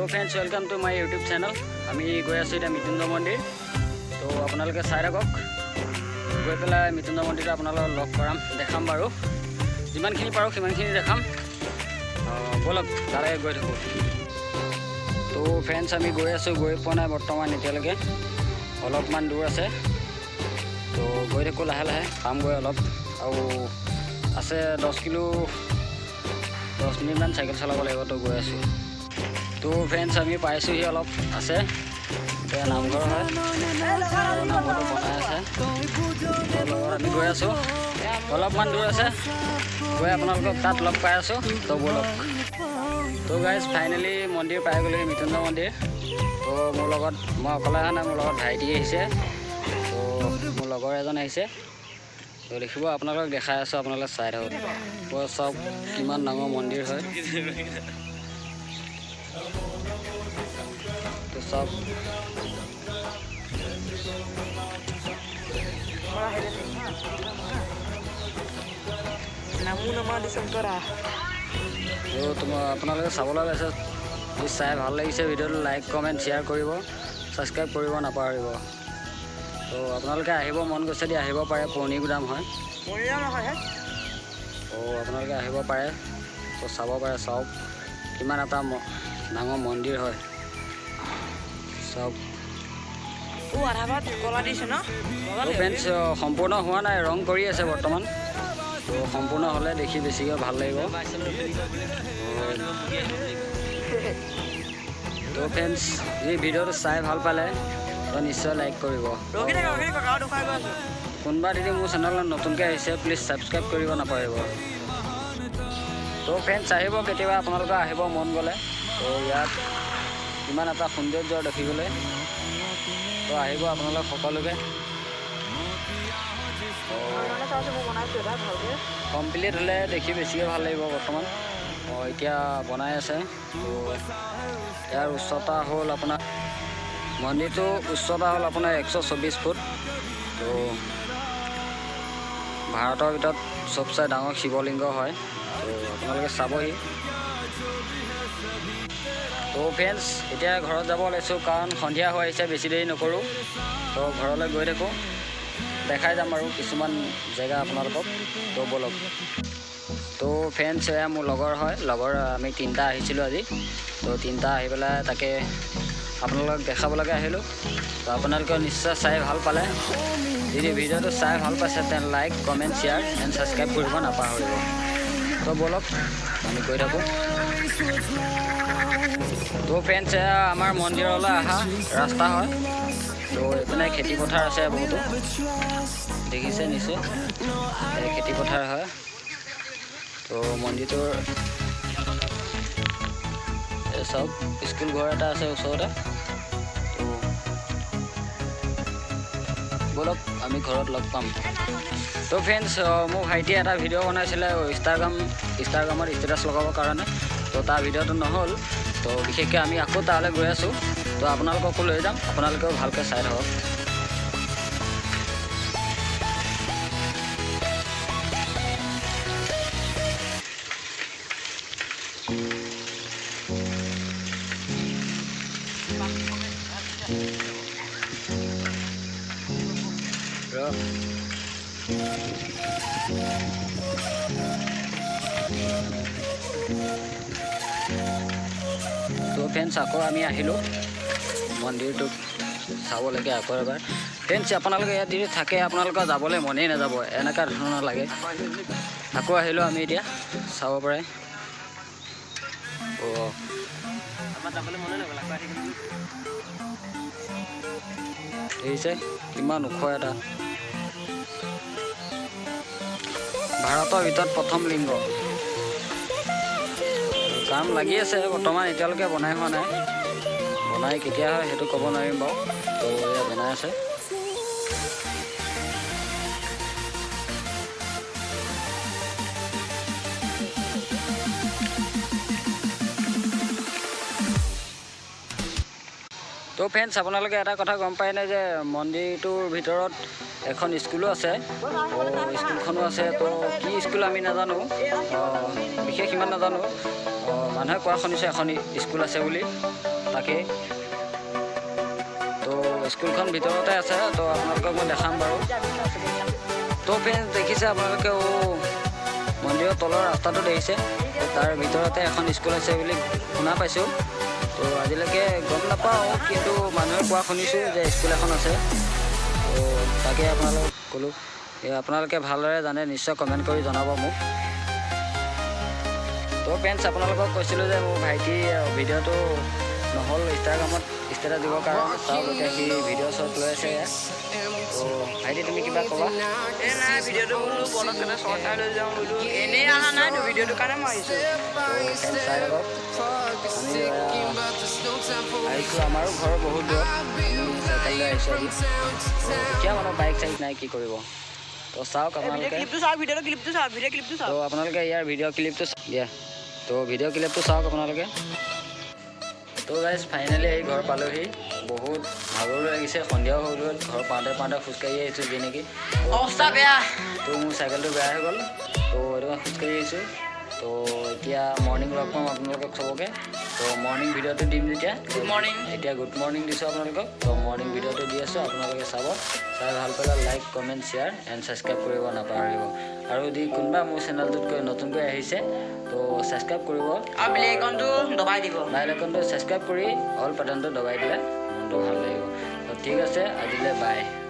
Friends welcome to my YouTube channel. आमी गई आसो इतना मृत्युंजय मंदिर। तो आपनालोके चाइ राखक गई पे मृत्युंजय मंदिर आपनालोक लग कराम देखाम बारू जिमानखिनि पारो सिमानखिनि देखाम। बोलक तारे गई थाको। तो फ्रेंड्स आमी गई आसो गई पोৱা নাই बर्तमान एतियाলৈকে अलपमान दूर आछे। तो गई थाको लाहे लाहे पाम गई अलप आउ आछे 10 किलो 10 मिनिट मान साइकेल चलाब লাগিব। तो गई आसो। तो फ्रेंड्स आमी पाइছোহি अलप आछे नामघर है नामघर बनाई आछे। आमी गई आसो अलपमान दूर आछे गई आपनालोকক तात लग पाइ आसो। तो बोलक। तो गाइज फाइनली मंदिर पाइ गलो मृत्युंजय मंदिर। तो मोर लगत मैं अकले अहा ना मोर लगत भाइटी आहिছে। तो मोर लगर एजन आहिছে। तो देखिब आपनालोक देखाइ आसो आपनालोक चाइ थाকক सब किमान डाঙर मंदिर है। तो सब तो तुम आपनालोके चाবলৈ লৈছে प्लिज चाइ ভাল লাগিছে ভিডিঅ'টো লাইক কমেণ্ট শ্বেয়াৰ কৰিব সাবস্ক্ৰাইব কৰিব নাপাহৰিব। তো आपनालोके আহিব মন গৈছে দি আহিব পাৰে পুৰণি গুদাম হয়। তো आपनालोके আহিব পাৰে। তো চাব পাৰে চাওক কিমান এটা ডাঙৰ মন্দিৰ হয় सब। फ्रेंड्स सम्पूर्ण हुआ ना रंग करी आछे बर्तमान। तो सम्पूर्ण हले देखि बेसिके ভাল লাগিব। तो फ्रेंड्स ये भिडिओ चाइ ভাল पाले तो निश्चय लाइक करिब। कोनबा दिदी मोर चेनेल नतुनके आइছে प्लिज सब्सक्राइब करिब नापाहरिब। तो फ्रेंड्स आहिब केतिबा आपनालोक आहिब मन गले। तो यात किमान এটা সৌন্দৰ্য দেখিবলৈ। तो आहिब आपनालोक सकलोके कमप्लीट हले देखि बेसिके ভাল লাগিব बर्तमान। এতিয়া বনাই আছে। तो यार उच्चता हल अपना मंदिर उच्चता हल अपना 124 फुट। तो भारतर ভিতৰত सबसे डाঙर शिवलिंग है। तो आपनालोके चाबहि। तो फ्रेंड्स इतना घर যাব লৈছো कारण सन्धिया हो आइছে बेसि देरी नकरों। तो घरলৈ गई থাকো देखाई जाम और किछुमान जगह आपनालोকক। तो बोलक। तो फ्रेंड्स एया मोर लगर है लगर आमी तीनटा आहिছিলো আজি। तो तीनटा आहि पेলাই ताके आपनालोকক देखाबলৈকে আহিলো। तो आपनालोके निश्चय चाइ ভাল पाले यदि भिडिओটো चाइ ভাল पाइছে तेन like comment share and subscribe करिब नापाहरिब। तो बोलक आमी गई थाको। तो फ्रेंड्स आमार मंदिरলৈ आहा रास्ता है। तो इपिने खेती पथार आछे बहुतो देखिছে निश्चय खेती पथार है। तो मंदिरটোৰ सब स्कूल घर এটা আছে ওচৰতে। तो बोलक आमी घरत लग पाम। तो फ्रेंड्स मोर भाइटिয়ে এটা ভিডিঅ' বনাইছিলে ইনষ্টাগ্ৰামত ষ্টেটাছ লগাবৰ কাৰণে। तो তাৰ ভিডিঅ'টো নহ'ল। तो विशेषকৈ आमी আকৌ তালৈ গৈ আছো। तो আপোনালোককো লৈ যাম আপোনালোকেও ভালকৈ চাই থাকক। तो फ्रेंड्स आको आमी आहिलो मंदिरটো চাবলৈকে আকৌ এবাৰ। फ्रेंड्स আপোনালোকে ইয়াত যদি থাকে আপোনালোকৰ যাবলৈ মনেই নাযাব এনেকা ধৰণৰ লাগে। আকৌ আহিলো আমি এতিয়া চাব পাৰে। ও আমাৰ যাবলৈ মনে নগ'ল আকৌ আহি দেখিছে কিমান ওখ এটা ভাৰতৰ ভিতৰত প্ৰথম লিংগ। কাম লাগি আছে বৰ্তমান এতিয়ালৈকে বনাই হোৱা নাই। বনাই কেতিয়া হয় সেইটো ক'ব নোৱাৰিম বাৰু। তো এয়া বনাই আছে। तो फ्रेंड्स আপোনালোকে এটা কথা গম পায় না যে মন্দিৰটোৰ ভিতৰত এখন স্কুলো আছে। স্কুলখনো আছে। তো কি স্কুল আমি নাজানো বিশেষ ইমান নাজানো। মানুহে কোৱা শুনিছে এখন স্কুল আছে বুলি। তাকেই তো স্কুলখন ভিতৰতে আছে তো আপোনালোকক মই দেখাম বাৰু তো ফ্ৰেণ্ডছ দেখিছে আপোনালোকে মন্দিৰৰ তলৰ ৰাস্তাটো দেখিছে তাৰ ভিতৰতে এখন স্কুল আছে বুলি শুনা পাইছোঁ তো আজিলৈকে গম নাপাওঁ কিন্তু মানুহে কোৱা শুনিছোঁ যে স্কুল এখন আছে তো তাকে আপোনালোকক ক'লোঁ আপোনালোকে ভালদৰে জানে নিশ্চয় কমেণ্ট কৰি জনাব মোক তো ফ্ৰেণ্ডছ আপোনালোকক কৈছিলোঁ যে মোৰ ভাইটি ভিডিঅ'টো নহ'ল ইনষ্টাগ্ৰামত ষ্টেটাছ দিবৰ কাৰণে চাওক এতিয়া সি ভিডিঅ' শ্বট লৈ আছে তো ভাইটি তুমি কিবা ক'বা এই নাই ভিডিঅ'টো বোলো বনত কেনে শ্বৰ্ট লৈ যাওঁ বোলো এনেই অহা নাই ভিডিঅ'টোৰ কাৰণে মই আহিছোঁ তো চাই লওক আমি আহিছোঁ আমাৰো ঘৰৰ বহুত দূৰত আমি চাইকেল লৈ আহিছোঁ এতিয়া মানে বাইক চাইক নাই কি কৰিব তো চাওক আপোনালোকে তো আপোনালোকে ইয়াৰ ভিডিঅ' ক্লিপটো দিয়া তো ভিডিঅ' ক্লিপটো চাওক আপোনালোকে তো গাইজ ফাইনেলি এই ঘৰ পালোহি বহুত ভাগৰো লাগিছে সন্ধিয়াও হৈ গ'ল ঘৰ পাওঁতে খোজকাঢ়ি আহিছোঁ যি নেকি অৱস্থা বেয়া তো মোৰ চাইকেলটো বেয়া হৈ গ'ল তো এইটো খোজকাঢ়ি আহিছোঁ তো এতিয়া মৰ্ণিং লগ পাম আপোনালোকক চবকে তো মৰ্ণিং ভিডিঅ'টো দিম যেতিয়া গুড মৰ্ণিং এতিয়া গুড মৰ্ণিং দিছোঁ আপোনালোকক তো মৰ্ণিং ভিডিঅ'টো দি আছোঁ আপোনালোকে চাব চাই ভাল পালে like comment share and subscribe কৰিব নাপাহৰিব আৰু যদি কোনোবা মোৰ চেনেলটোতকৈ নতুনকৈ আহিছে তো ছাবস্ক্ৰাইব কৰিব আৰু বেল আইকনটো দবাই দিব বেল আইকনটো ছাবস্ক্ৰাইব কৰি অল বাটনটো দবাই দিলে মনটো ভাল লাগিব তো ঠিক আছে আজিলৈ বাই